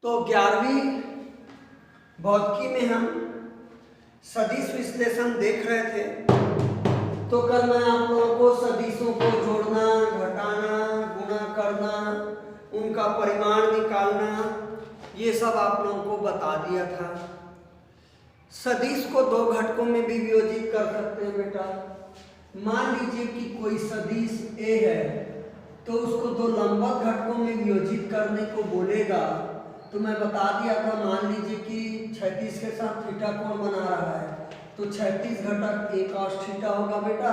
तो 11वीं भौतिकी में हम सदिश विश्लेषण देख रहे थे। तो कल मैं आप लोगों को सदिशों को जोड़ना, घटाना, गुणा करना, उनका परिमाण निकालना, ये सब आप लोगों को बता दिया था। सदिश को दो घटकों में भी वियोजित कर सकते हैं बेटा। मान लीजिए कि कोई सदिश ए है तो उसको दो लंबवत घटकों में वियोजित करने को बोलेगा। तो मैं बता दिया था, मान लीजिए कि क्षैतिज के साथ थीटा कोण बना रहा है तो क्षैतिज घटक ए cos थीटा होगा बेटा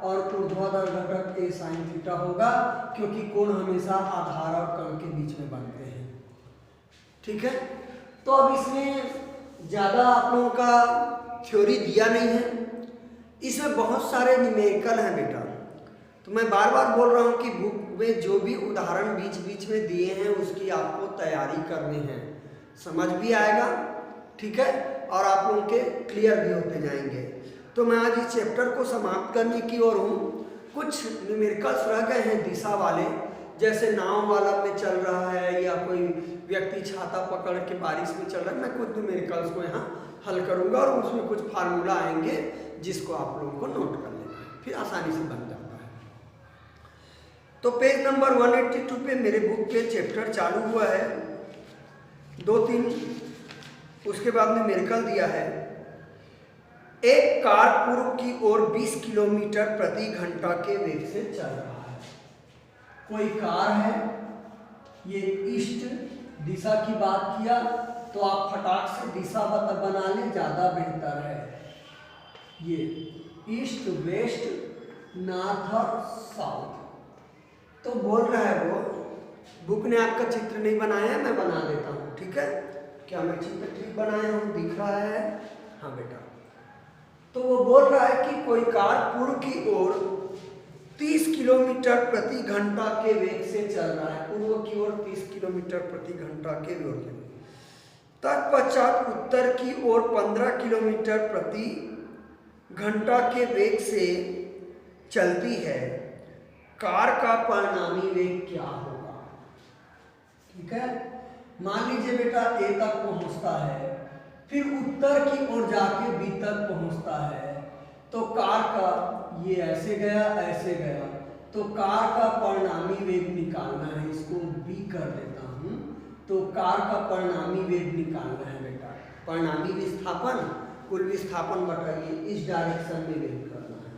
और ऊर्ध्वाधर घटक ए sin थीटा होगा, क्योंकि कोण हमेशा आधार और कण के बीच में बनते हैं। ठीक है, तो अब इसमें ज़्यादा आप लोगों का थ्योरी दिया नहीं है, इसमें बहुत सारे न्यूमेरिकल हैं बेटा। तो मैं बार बार बोल रहा हूँ कि बुक में जो भी उदाहरण बीच बीच में दिए हैं उसकी आपको तैयारी करनी है, समझ भी आएगा। ठीक है, और आप लोगों के क्लियर भी होते जाएंगे। तो मैं आज इस चैप्टर को समाप्त करने की ओर हूँ। कुछ न्यूमेरिकल्स रह गए हैं दिशा वाले, जैसे नाव वाला में चल रहा है या कोई व्यक्ति छाता पकड़ के बारिश में चल रहा है। मैं कुछ न्यूमेरिकल्स को यहाँ हल करूँगा और उसमें कुछ फार्मूला आएंगे जिसको आप लोगों को नोट कर लेना है, फिर आसानी से बन जाता है। तो पेज नंबर 182 पे मेरे बुक पे चैप्टर चालू हुआ है। 2-3 उसके बाद में न्यूमेरिकल दिया है। एक कार पूर्व की ओर 20 किलोमीटर प्रति घंटा के वेग से चल रहा है। कोई कार है, ये ईस्ट दिशा की बात किया तो आप फटाक से दिशा बना लें, ज़्यादा बेहतर है। ये ईस्ट, वेस्ट, नॉर्थ और साउथ। तो बोल रहा है वो, बुक ने आपका चित्र नहीं बनाया है, मैं बना देता हूँ। ठीक है, क्या मैं चित्र ठीक बनाया हूँ, दिख रहा है? हाँ बेटा। तो वो बोल रहा है कि कोई कार पूर्व की ओर 30 किलोमीटर प्रति घंटा के वेग से चल रहा है। पूर्व की ओर 30 किलोमीटर प्रति घंटा के वेग से, तत्पश्चात उत्तर की ओर 15 किलोमीटर प्रति घंटा के वेग से चलती है। कार का परिणामी वेग क्या होगा? ठीक है, मान लीजिए बेटा ए तक पहुंचता है, फिर उत्तर की ओर जाके बी तक पहुंचता है। तो कार का ये ऐसे गया, ऐसे गया, तो कार का परिणामी वेग निकालना है। इसको बी कर देता हूं। तो कार का परिणामी वेग निकालना है बेटा। परिणामी विस्थापन कुल विस्थापन बटा ये इस डायरेक्शन में वेग करना है।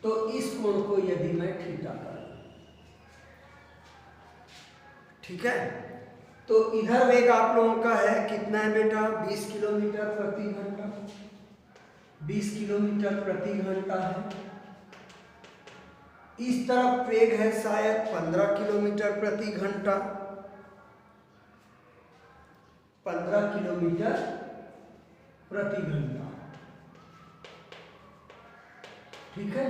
तो इस कोण को यदि मैं थीटा कर, ठीक है, तो इधर वेग आप लोगों का है कितना है बेटा? 20 किलोमीटर प्रति घंटा। 20 किलोमीटर प्रति घंटा है। इस तरफ वेग है शायद 15 किलोमीटर प्रति घंटा। 15 किलोमीटर प्रति घंटा। ठीक है,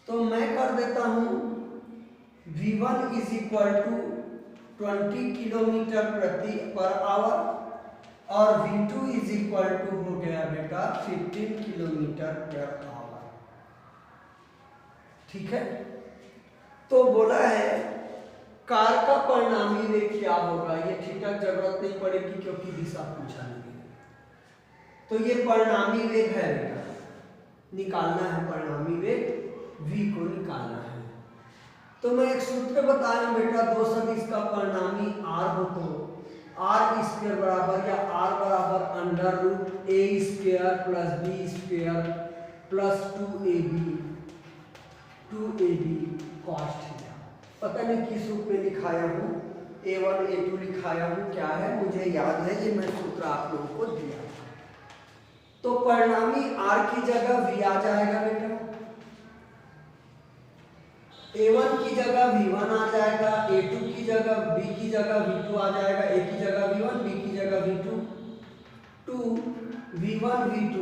तो मैं कर देता हूं v1 is equal to 20 kilometre प्रति पर आवर और v2 इज इक्वल टू हो गया बेटा 15 किलोमीटर पर आवर। ठीक है, तो बोला है कार का परिणामी वेग क्या होगा। ये थीटा जरूरत नहीं पड़ेगी क्योंकि दिशा पूछा नहीं है। तो ये परिणामी वेग है बेटा, निकालना है परिणामी वेग, v को निकालना है। तो मैं एक सूत्र बताया बेटा, दो सदिश का परिणामी r हो तो r स्क्वायर बराबर या r बराबर under root a square plus b square plus 2ab cos theta. पता नहीं किस रूप में लिखाया हूँ, a1 a2 लिखाया हूँ, क्या है मुझे याद है, ये मैं सूत्र आप लोगों को दिया। तो परिणामी r की जगह v आ जाएगा बेटा, a1 की जगह v1 आ जाएगा, a2 की जगह b की जगह v2 आ जाएगा, a की जगह v1 b की जगह v2। 2 v1 v2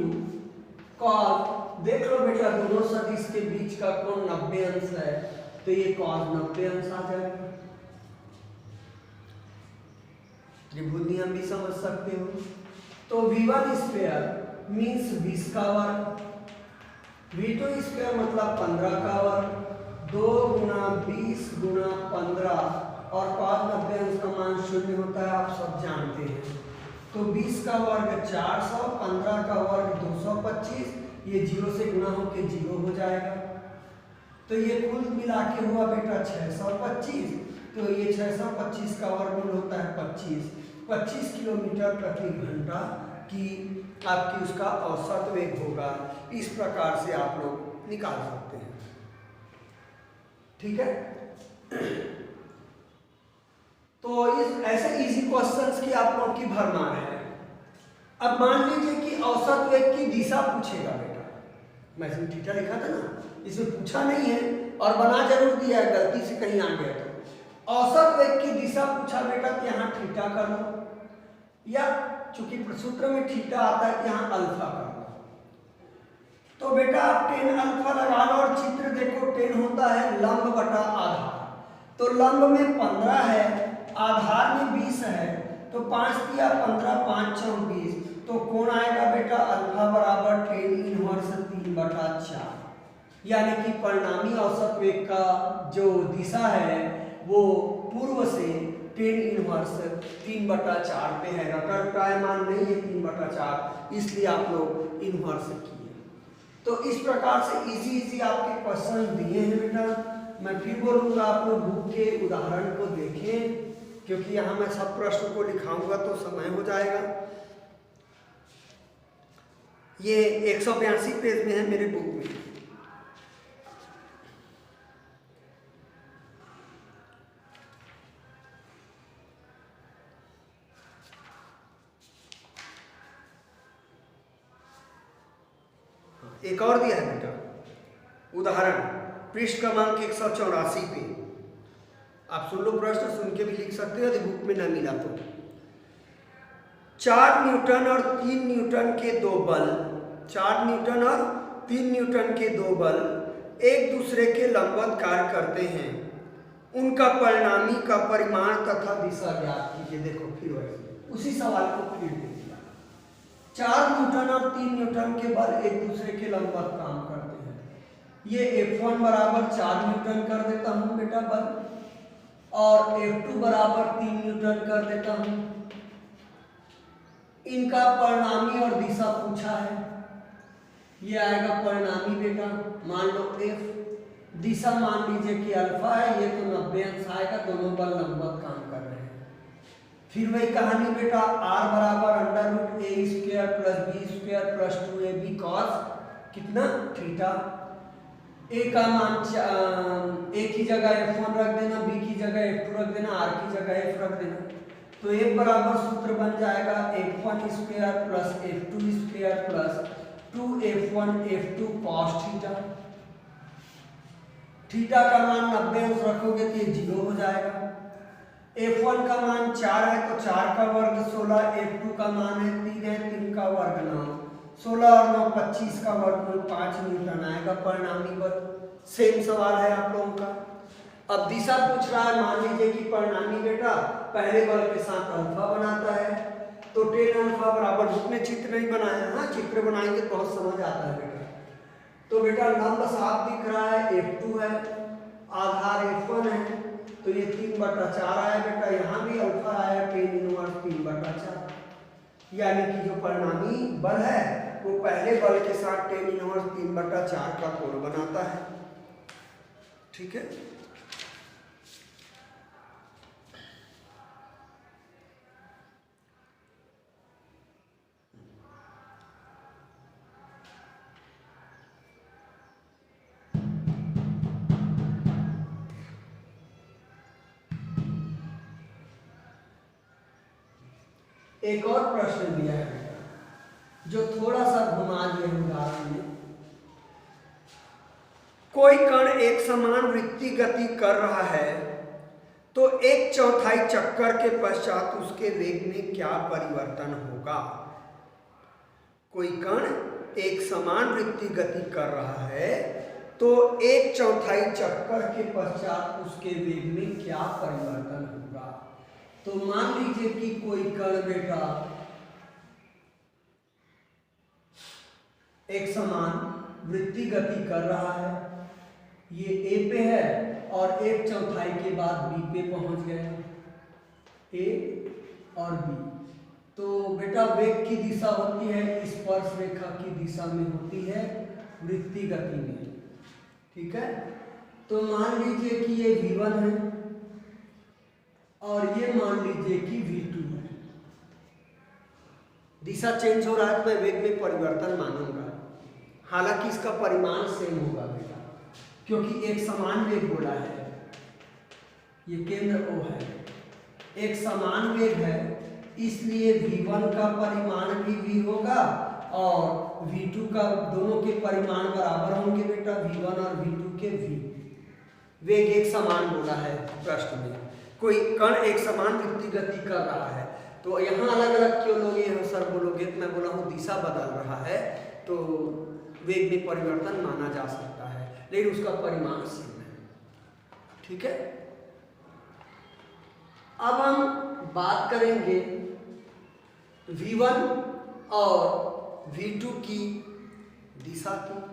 cos, देख लो बेटा दोनों सदिश के बीच का कोण 90 अंश है, तो ये cos 90 अंश आ जाएगा। त्रिभुज नियम भी समझ सकते हो। तो v1 स्क्वायर मीन्स 20 का वर्ग, v2 स्क्वायर मतलब 15 का वर्ग, 2 गुना 20 गुना 15 और cos 90 अंश का मान 0 होता है, आप सब जानते हैं। तो 20 का वर्ग 400, 15 का वर्ग 225, ये 0 से गुणा होके 0 हो जाएगा। तो ये कुल मिला के हुआ बेटा 625। तो ये 625 का वर्गमूल होता है 25 किलोमीटर प्रति घंटा की आपकी उसका औसत वेग होगा। इस प्रकार से आप लोग निकाल सकते हैं, ठीक है। तो इस ऐसे इजी क्वेश्चंस की आप लोगों की भरमार है। अब मान लीजिए कि औसत वेग की दिशा पूछेगा बेटा, मैं इसमें थीटा लिखा था ना, इसमें पूछा नहीं है और बना जरूर दिया है, गलती से कहीं आ गया तो औसत वेग की दिशा पूछा बेटा, तो यहाँ थीटा कर लो, या चूंकि सूत्र में थीटा आता है यहाँ अल्फा कर लो। तो बेटा आप tan अल्फा लगा लो और चित्र देखो, tan होता है लंब बटा आधार, तो लंब में 15 है, आधार में 20 है, तो 5 दिया 15, 5 चौक 20, तो कोण आएगा बेटा अल्फा बराबर tan इनवर्स 3/4, यानी कि परिणामी औसत वेग का जो दिशा है वो पूर्व से tan इनवर्स 3/4 पे है। रटर का मान नहीं है 3/4, इसलिए आप लोग इनवर्स किए। तो इस प्रकार से इजी आपके क्वेश्चन दिए हैं बेटा। मैं फिर बोलूँगा आप लोग बुक के उदाहरण को देखें, क्योंकि यहाँ मैं सब प्रश्न को लिखाऊंगा तो समय हो जाएगा। ये 182 पेज में है मेरे बुक में। एक और दिया है बेटा उदाहरण, पृष्ठ क्रमांक 184 पे। आप सुन लो प्रश्न, सुन के भी लिख सकते हो यदि बुक में ना मिला तो। 4 न्यूटन और 3 न्यूटन के दो बल, 4 न्यूटन और 3 न्यूटन के दो बल एक दूसरे के लंबवत कार्य करते हैं, उनका परिणामी का परिमाण तथा दिशा ज्ञात कीजिए। देखो फिर वैसे उसी सवाल को फिर दे दिया। 4 न्यूटन और 3 न्यूटन के बल एक दूसरे के लंबवत काम करते हैं। ये F1 बराबर 4 न्यूटन कर देता हूं बेटा बल, और F2 बराबर 3 न्यूटन कर देता हूं। इनका परिणामी और दिशा पूछा है, ये आएगा परिणामी बेटा, मान लो F, दिशा मान लीजिए कि अल्फा है, ये तो 90 अंश आएगा, दोनों बल लंबवत काम कर रहे हैं। फिर वही कहानी बेटा, R बराबर √a² + b² + 2ab cos कितना थीटा। A का मान A की जगह F1 रख देना, B की जगह F2 रख देना, R की जगह F रख देना। तो F बराबर सूत्र बन जाएगा F1² + F2² + 2F1 F2 cos theta. Theta का मान 90 अंश रखोगे तो ये 0 हो जाएगा। F1 का मान 4 है तो 4 का वर्ग 16, F2 का मान है 3 है, 3 का वर्ग 9, 16 और 9 25 का वर्गमूल 5 न्यूटन आएगा परिणामी बल। सेम सवाल है आप लोगों का। अब दिशा पूछ रहा है, मान लीजिए कि परिणामी बेटा पहले बल के साथ अल्फा बनाता है, तो tan अल्फा बराबर, बुक में चित्र नहीं बनाया, हाँ चित्र बनाएंगे तो बहुत समझ आता है बेटा। तो बेटा लंब साफ दिख रहा है, F2 है, आधार F1 है, तो ये 3/4 आया बेटा, यहाँ भी अल्फा आया tan इनवर्स 3/4, यानी कि जो परिणामी बल है वो पहले बल के साथ tan इनवर्स 3/4 का कोण बनाता है, ठीक है। एक और प्रश्न दिया है बेटा जो थोड़ा सा घुमा दिया उदाहरण में। कोई कण एक समान वृत्तीय गति कर रहा है तो 1/4 चक्कर के पश्चात उसके वेग में क्या परिवर्तन होगा। कोई कण एक समान वृत्तीय गति कर रहा है तो 1/4 चक्कर के पश्चात उसके वेग में क्या परिवर्तन होगा। तो मान लीजिए कि कोई कण बेटा एक समान वृत्तीय गति कर रहा है, ये A पे है और 1/4 के बाद बी पे पहुंच गए, ए और बी। तो बेटा वेग की दिशा होती है स्पर्श रेखा की दिशा में होती है वृत्तीय गति में, ठीक है। तो मान लीजिए कि ये v1 है और ये मान लीजिए कि v2 है। दिशा चेंज हो रहा है तो मैं वेग में परिवर्तन मानूंगा, हालांकि इसका परिमाण सेम होगा बेटा, क्योंकि एक समान वेग बोला है, ये केंद्र O है, एक समान वेग है, इसलिए v1 का परिमाण भी v होगा और v2 का, दोनों के परिमाण बराबर होंगे बेटा, v1 और v2 के v। वेग एक समान बोला है प्रश्न में, कोई कण एक समान वृत्तीय गति कर रहा है, तो यहाँ अलग अलग क्यों लोगे, यहाँ सर बोलोगे, तो मैं बोला हूँ दिशा बदल रहा है तो वेग में परिवर्तन माना जा सकता है, लेकिन उसका परिमाण सेम है, ठीक है। अब हम बात करेंगे v1 और v2 की दिशा की।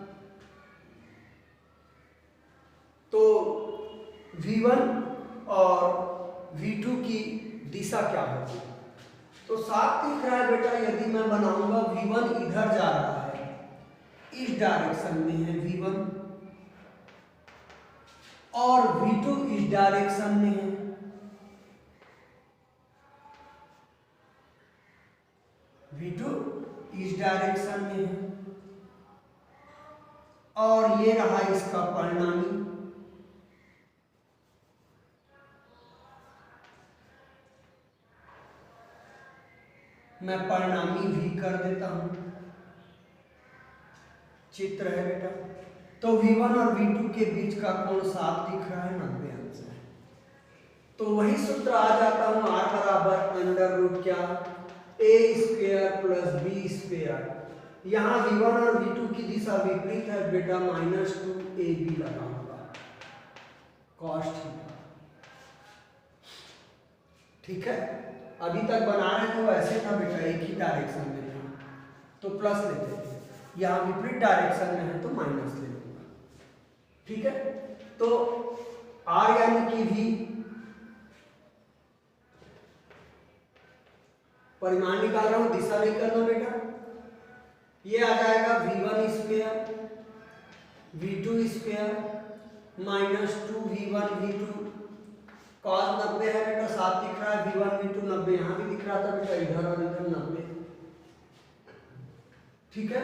तो v1 और v2 की दिशा क्या होगी, तो साफ दिख रहा है बेटा, यदि मैं बनाऊंगा v1 इधर जा रहा है, इस डायरेक्शन में है v1, और v2 इस डायरेक्शन में है, v2 इस डायरेक्शन में है, और ये रहा इसका परिणामी। मैं परिणामी भी कर देता हूं, चित्र है बेटा। तो v1 और v2 के बीच का कोण साफ दिख रहा है, 90 अंश है। तो वही सूत्र आ जाता हूं, r बराबर अंडर रूट क्या, a square plus b square. यहाँ v1 और v2 की दिशा विपरीत है बेटा, -2ab लगा होगा cos थीटा, ठीक है। अभी तक बना रहे थे वैसे था बेटा, एक ही डायरेक्शन में था तो प्लस लेते थे, यहाँ विपरीत डायरेक्शन में है तो माइनस ले लूंगा, ठीक है। तो r यानी कि v, परिमाण निकाल रहा हूं, दिशा नहीं करना बेटा, ये आ जाएगा v1 square v2 square -2v1 v2 cos 90 है बेटा, साफ दिख रहा है, v1 v2 90, यहां भी दिख रहा था बेटा, इधर और इधर 90, ठीक है।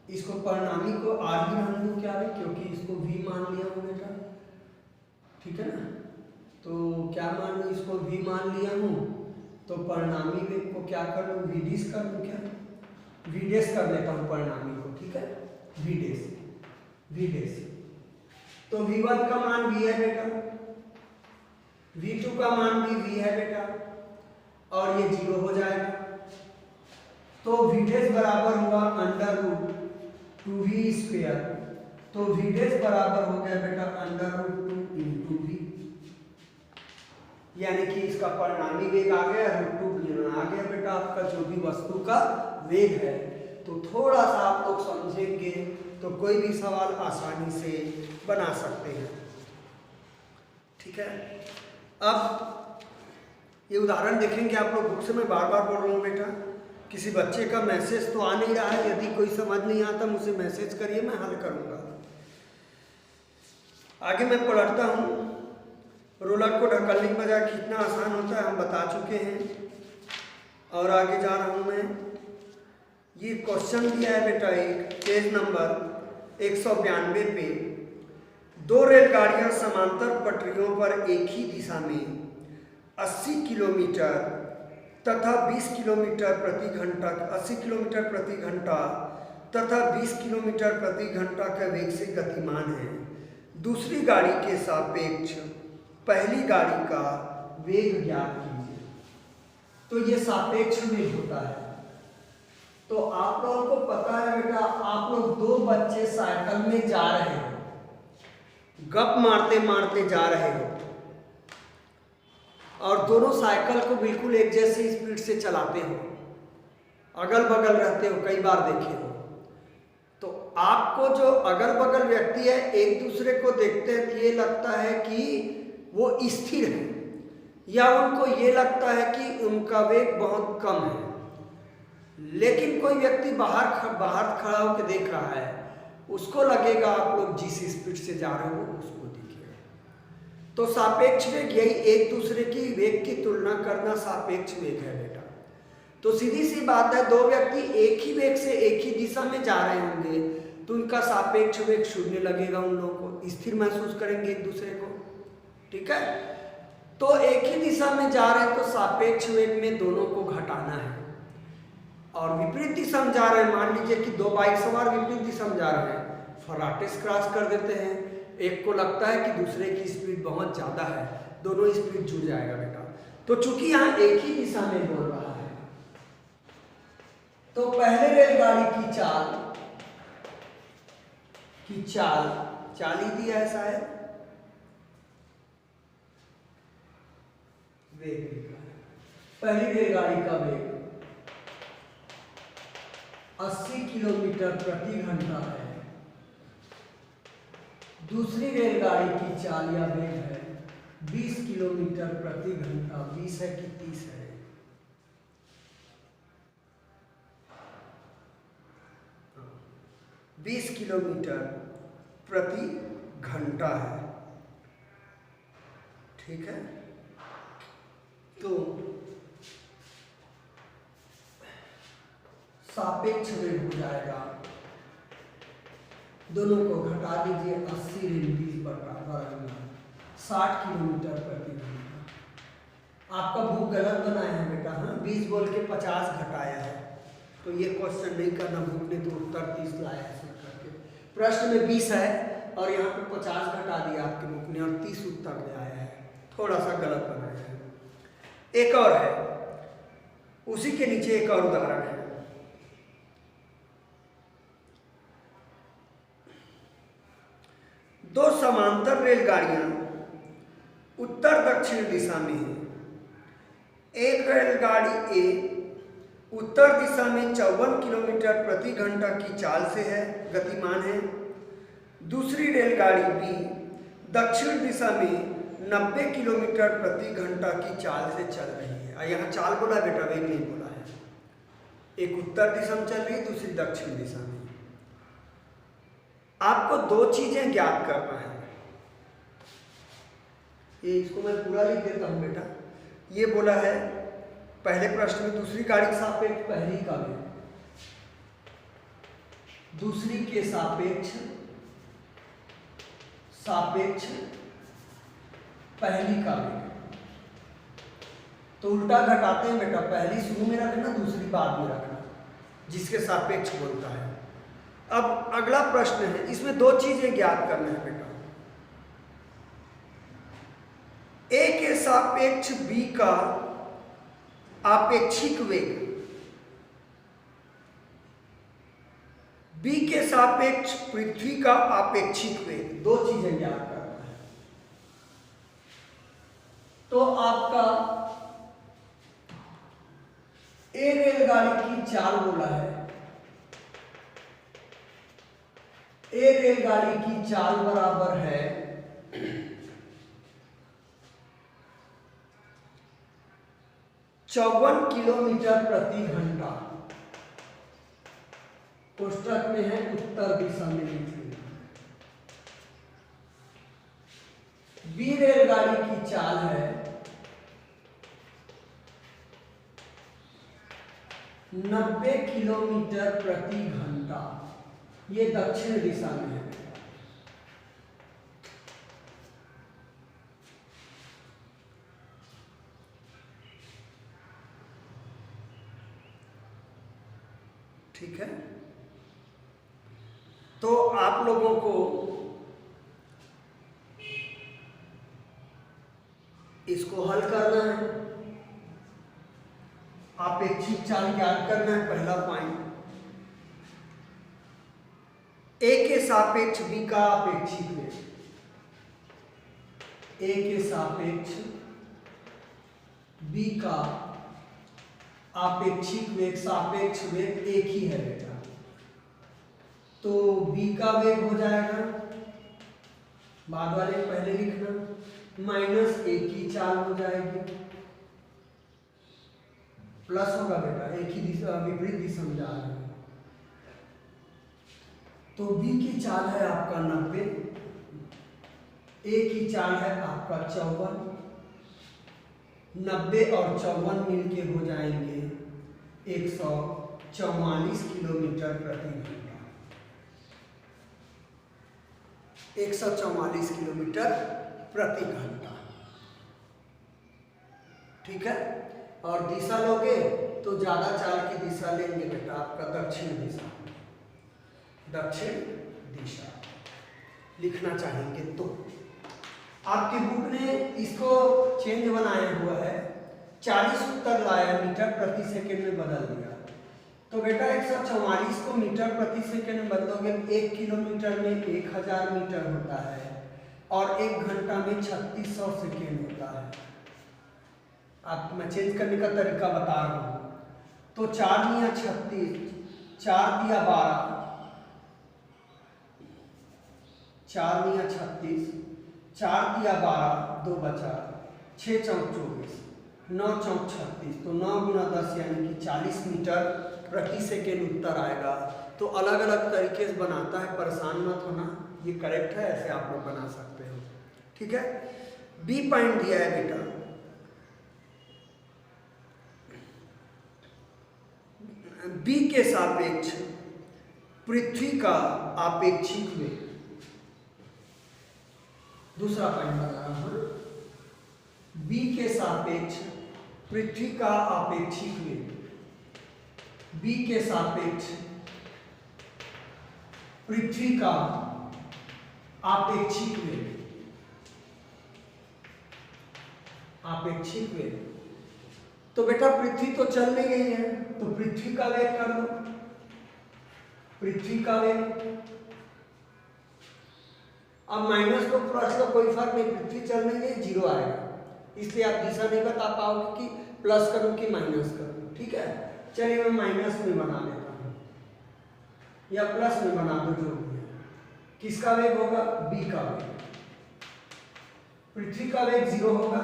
इसको परिणामी को r ही मान लूं क्या है, क्योंकि इसको v मान लिया हूं बेटा, ठीक है ना। तो क्या मान लूं, इसको v मान लिया हूं, तो परिणामी वेग को क्या कर लूं, v डैश कर लूं, क्या v डैश कर लेता हूं परिणामी को, ठीक है, v डैश। तो v1 का मान v है बेटा, v2 का मान भी v है बेटा, और ये 0 हो जाएगा। तो v डैश बराबर हुआ अंडर रूट 2v स्क्वायर, तो v डैश बराबर हो गया बेटा अंडर रूट 2 इंटू v, यानी कि इसका परिणामी वेग आ गया √2 आ गया बेटा, आपका जो भी वस्तु का वेग है। तो थोड़ा सा आप लोग समझेंगे तो कोई भी सवाल आसानी से बना सकते हैं, ठीक है। अब ये उदाहरण देखेंगे आप लोग, बुक से मैं बार बार बोल रहा हूँ बेटा, किसी बच्चे का मैसेज तो आ नहीं रहा है, यदि कोई समझ नहीं आता मुझे मैसेज करिए, मैं हल करूँगा। आगे मैं पलटता हूँ, रोलर को ढकलने के बजाय कितना आसान होता है हम बता चुके हैं, और आगे जा रहा हूँ मैं। ये क्वेश्चन दिया है बेटा, एक पेज नंबर 192 पे, 2 रेलगाड़ियां समांतर पटरियों पर एक ही दिशा में 80 किलोमीटर तथा 20 किलोमीटर प्रति घंटा 80 किलोमीटर प्रति घंटा तथा 20 किलोमीटर प्रति घंटा के वेग से गतिमान है। दूसरी गाड़ी के सापेक्ष पहली गाड़ी का वेग ज्ञात कीजिए। तो ये सापेक्ष वेग होता है। तो आप लोगों को पता है बेटा, आप लोग 2 बच्चे साइकिल में जा रहे हो, गप मारते मारते जा रहे हो, और दोनों साइकिल को बिल्कुल एक जैसी स्पीड से चलाते हो, अगल बगल रहते हो, कई बार देखे हो। तो आपको जो अगल बगल व्यक्ति है एक दूसरे को देखते हैं तो ये लगता है कि वो स्थिर है, या उनको ये लगता है कि उनका वेग बहुत कम है। लेकिन कोई व्यक्ति बाहर खड़ा होकर देख रहा है, उसको लगेगा आप लोग जिस स्पीड से जा रहे हो उसको दिखेगा। तो सापेक्ष वेग यही एक दूसरे की वेग की तुलना करना सापेक्ष वेग है बेटा। तो सीधी सी बात है, दो व्यक्ति एक ही वेग से एक ही दिशा में जा रहे होंगे तो उनका सापेक्ष वेग शून्य लगेगा, उन लोगों को स्थिर महसूस करेंगे एक दूसरे को। ठीक है, तो एक ही दिशा में जा रहे हैं तो सापेक्ष वेग में दोनों को घटाना है। और विपरीत दिशा में जा रहे हैं, मान लीजिए कि दो बाइक सवार विपरीत दिशा में जा रहे हैं, फर्राटेस क्रॉस कर देते हैं, एक को लगता है कि दूसरे की स्पीड बहुत ज़्यादा है, दोनों स्पीड जुड़ जाएगा बेटा। तो चूंकि यहाँ एक ही दिशा में बोल रहा है तो पहले रेलगाड़ी की चाल ही दिया है शायद, वेग, पहली रेलगाड़ी का वेग 80 किलोमीटर प्रति घंटा है, दूसरी रेलगाड़ी की चाल या वेग है 20 किलोमीटर प्रति घंटा। 20 है कि 30 है? 20 किलोमीटर प्रति घंटा है। ठीक है, तो सापेक्ष वेग हो जाएगा, दोनों को घटा दीजिए, 80 × 20 बराबर 60 किलोमीटर प्रति घंटा। आपका बुक गलत बनाया है बेटा, हाँ 20 बोल के 50 घटाया है, तो ये क्वेश्चन नहीं करना, बुक ने तो उत्तर 30 लाया है करके। प्रश्न में 20 है और यहाँ पे 50 घटा दिया आपके बुक ने और 30 उत्तर ले आया है, थोड़ा सा गलत बनाया है। एक और है, उसी के नीचे एक और उदाहरण है। दो समांतर रेलगाड़ियां उत्तर दक्षिण दिशा में हैं। एक रेलगाड़ी ए उत्तर दिशा में 54 किलोमीटर प्रति घंटा की चाल से है, गतिमान है। दूसरी रेलगाड़ी बी दक्षिण दिशा में 90 किलोमीटर प्रति घंटा की चाल से चल रही है। यहाँ चाल बोला बेटा, वेग नहीं बोला है। एक उत्तर दिशा में चल रही है, दूसरी दक्षिण दिशा में। आपको दो चीजें ज्ञात करना है, ये इसको मैं पूरा लिख देता हूं बेटा। ये बोला है पहले प्रश्न में, दूसरी गाड़ी के सापेक्ष पहली का वेग, दूसरी के सापेक्ष पहली का वेग। तो उल्टा घटाते हैं बेटा, पहली शुरू में रखना, दूसरी बाद में रखना, जिसके सापेक्ष बोलता है। अब अगला प्रश्न है, इसमें दो चीजें ज्ञात करना है बेटा। ए के सापेक्ष बी का आपेक्षिक वेग, बी के सापेक्ष पृथ्वी का आपेक्षिक वेग, दो चीजें ज्ञात करना है। तो आपका ए रेलगाड़ी की चाल बोला है, ए रेलगाड़ी की चाल बराबर है 54 किलोमीटर प्रति घंटा। कोष्टक में है उत्तर दिशा में लिखिए। बी रेलगाड़ी की चाल है 90 किलोमीटर प्रति घंटा, ये दक्षिण दिशा में है। ठीक है, तो आप लोगों को इसको हल करना है, आपेक्षिक चाल ज्ञात करना है। पहला पॉइंट, ए के सापेक्ष बी का आपेक्षिक वेग, ए के सापेक्ष बी का आपेक्षिक वेग, सापेक्ष वेग एक ही है बेटा। तो b का वेग हो जाएगा, बाद वाले पहले लिखना, माइनस a की चाल हो जाएगी, प्लस होगा बेटा, एक ही दिशा विपरीत दिशा में जा रहा है। तो b की चाल है आपका 90, a की चाल है आपका 54, 90 और 54 मिलके हो जाएंगे 144 किलोमीटर प्रति घंटा, 144 किलोमीटर प्रति घंटा। ठीक है, और दिशा लोगे तो ज्यादा चाल की दिशा लेंगे बेटा, आपका दक्षिण दिशा, दक्षिण दिशा लिखना चाहेंगे तो। आपकी बुक ने इसको चेंज बनाया हुआ है, 40 उत्तर लाया, मीटर प्रति सेकंड में बदल दिया। तो बेटा 144 को मीटर प्रति सेकंड में बदलोगे, 1 किलोमीटर में 1000 मीटर होता है और 1 घंटा में 3600 सेकेंड होता है। आप मैं चेंज करने का तरीका बता रहा हूँ। तो 4 दिया 36, 4 दिया 12, 4 दिया 36, 4 दिया 12, 2 बचा, 6 चौक 24, 9 चौक 36, तो 9 गुना 10 यानी कि 40 मीटर प्रति सेकेंड उत्तर आएगा। तो अलग अलग तरीके से बनाता है, परेशान मत होना, ये करेक्ट है, ऐसे आप लोग बना सकते हो। ठीक है, बी पॉइंट दिया है बेटा, बी के सापेक्ष पृथ्वी का आपेक्षिक वेग, दूसरा पॉइंट बता रहा हूं, बी के सापेक्ष पृथ्वी का आपेक्षिक वेग, बी के सापेक्ष पृथ्वी का आपेक्षिक वेग, आपेक्षिक वेग। तो बेटा पृथ्वी तो चल नहीं गई है, तो पृथ्वी का वेग कर लो, पृथ्वी का वेग। अब माइनस को प्लस का कोई फर्क नहीं, पृथ्वी चल नहीं गई, 0 आएगा, इसलिए आप दिशा नहीं बता पाओगे कि प्लस करूं कि माइनस करूं। ठीक है, चलिए मैं माइनस में बना लेता हूं या प्लस में बना दो, जो भी है। किसका वेग होगा? बी का वेग। पृथ्वी का वेग 0 होगा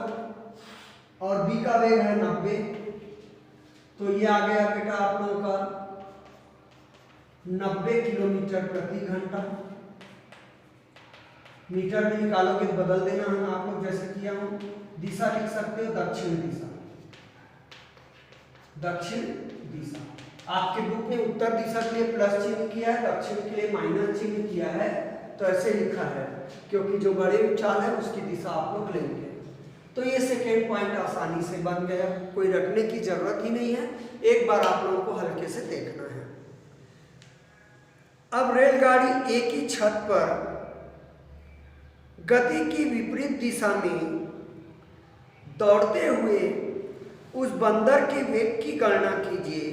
और बी का वेग है 90, तो ये आ गया बेटा आप लोगों का 90 किलोमीटर प्रति घंटा। मीटर में निकालोगे तो बदल देना है, आप लोग जैसे किया हूं। दिशा लिख सकते हो दक्षिण दिशा, दक्षिण दिशा। आपके बुक में उत्तर दिशा के लिए प्लस चिन्ह किया है, दक्षिण के लिए माइनस चिन्ह किया है, तो ऐसे लिखा है क्योंकि जो बड़े उछाल है उसकी दिशा आप लोग लेंगे। तो ये सेकेंड पॉइंट आसानी से बन गया, कोई रखने की जरूरत ही नहीं है, एक बार आप लोगों को हल्के से देखना है। अब रेलगाड़ी एक ही छत पर गति की विपरीत दिशा में दौड़ते हुए उस बंदर के वेग की गणना कीजिए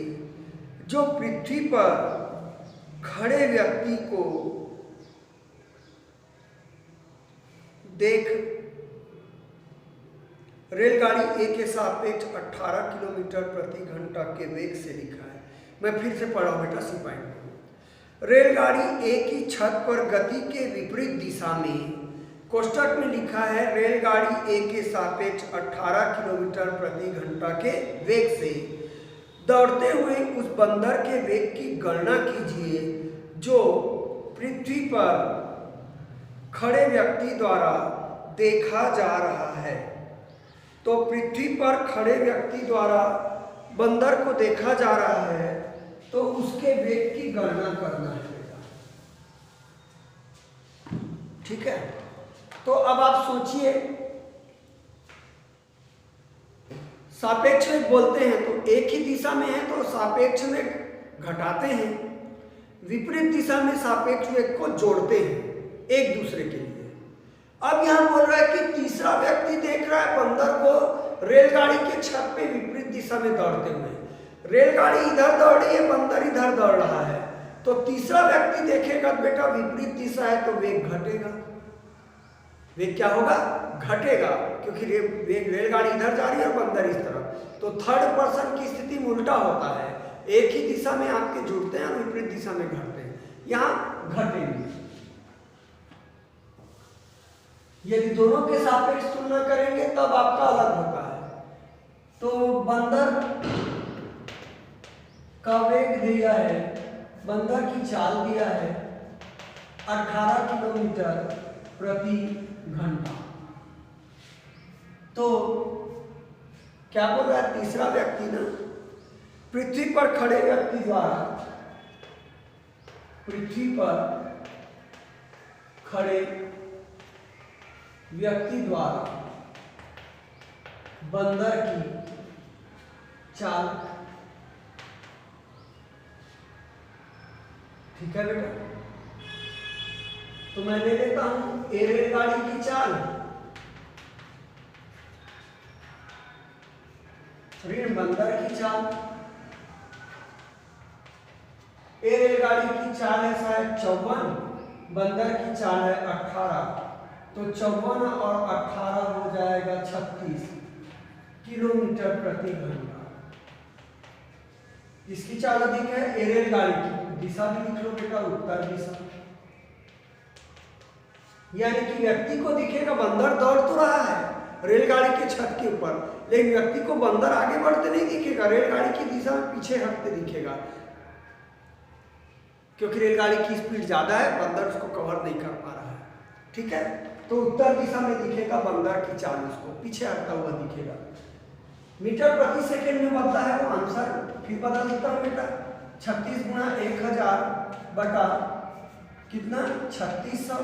जो पृथ्वी पर खड़े व्यक्ति को देख। रेलगाड़ी ए के सापेक्ष 18 किलोमीटर प्रति घंटा के वेग से लिखा है। मैं फिर से पढ़ा बेटा सी पॉइंट। रेलगाड़ी ए की छत पर गति के विपरीत दिशा में, कोष्टक में लिखा है रेलगाड़ी ए के सापेक्ष 18 किलोमीटर प्रति घंटा के वेग से दौड़ते हुए उस बंदर के वेग की गणना कीजिए जो पृथ्वी पर खड़े व्यक्ति द्वारा देखा जा रहा है। तो पृथ्वी पर खड़े व्यक्ति द्वारा बंदर को देखा जा रहा है, तो उसके वेग की गणना करना है बेटा। ठीक है, तो अब आप सोचिए, सापेक्ष वेग बोलते हैं तो एक ही दिशा में है तो सापेक्ष वेग घटाते हैं, विपरीत दिशा में सापेक्ष वेग को जोड़ते हैं एक दूसरे के लिए। अब यहां बोल रहा है कि तीसरा व्यक्ति देख रहा है बंदर को रेलगाड़ी के छत पे विपरीत दिशा में दौड़ते हुए। रेलगाड़ी इधर दौड़ रही है, बंदर इधर दौड़ रहा है, तो तीसरा व्यक्ति देखेगा बेटा विपरीत दिशा है तो वेग घटेगा। वेग क्या होगा? घटेगा, क्योंकि वेग रेलगाड़ी इधर जा रही है और बंदर इस तरफ। तो थर्ड पर्सन की स्थिति में उल्टा होता है, एक ही दिशा में आपके जुड़ते हैं और विपरीत दिशा में घटते हैं। यहाँ घटेंगे। यदि दोनों के सापेक्ष तुलना करेंगे तब आपका अलग होता है। तो बंदर का वेग दिया है, बंदर की चाल दिया है 18 किलोमीटर प्रति घंटा। तो क्या बोल रहा है तीसरा व्यक्ति ना, पृथ्वी पर खड़े व्यक्ति द्वारा, पृथ्वी पर खड़े व्यक्ति द्वारा बंदर की चाल, ठीक है बेटा। तो मैं ले लेता हूं ए रेलगाड़ी की चाल ऋण बंदर की चाल। ए रेलगाड़ी की चाल है शायद 54, बंदर की चाल है 18, तो 54 और 18 हो जाएगा 36 किलोमीटर प्रति घंटा। इसकी चाल अधिक है, ए रेलगाड़ी की दिशा भी लिख लो बेटा, उत्तर दिशा। यानी कि व्यक्ति को दिखेगा बंदर दौड़ तो रहा है रेलगाड़ी के छत के ऊपर, लेकिन व्यक्ति को बंदर आगे बढ़ते नहीं दिखेगा, रेलगाड़ी की दिशा में पीछे हटते दिखेगा, क्योंकि रेलगाड़ी की स्पीड ज्यादा है, बंदर उसको कवर नहीं कर पा रहा है। ठीक है, तो उत्तर दिशा में दिखेगा बंदर की चाल, उसको पीछे हटता हुआ दिखेगा। मीटर प्रति सेकंड में बढ़ता है वो आंसर, फिर बदल देता हूँ बेटा, 36 गुणा 1000 बटा कितना 3600,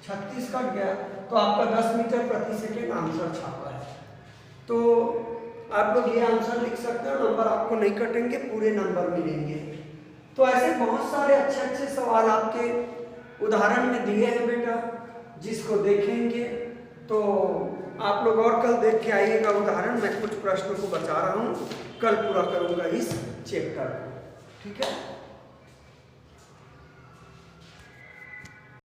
36 कट गया तो आपका 10 मीटर प्रति सेकंड आंसर छापा है। तो आप लोग ये आंसर लिख सकते हो, नंबर आपको नहीं कटेंगे, पूरे नंबर मिलेंगे। तो ऐसे बहुत सारे अच्छे अच्छे सवाल आपके उदाहरण में दिए हैं बेटा, जिसको देखेंगे तो आप लोग और कल देख के आइएगा उदाहरण। मैं कुछ प्रश्नों को बचा रहा हूँ, कल पूरा करूँगा इस चैप्टर को, ठीक है।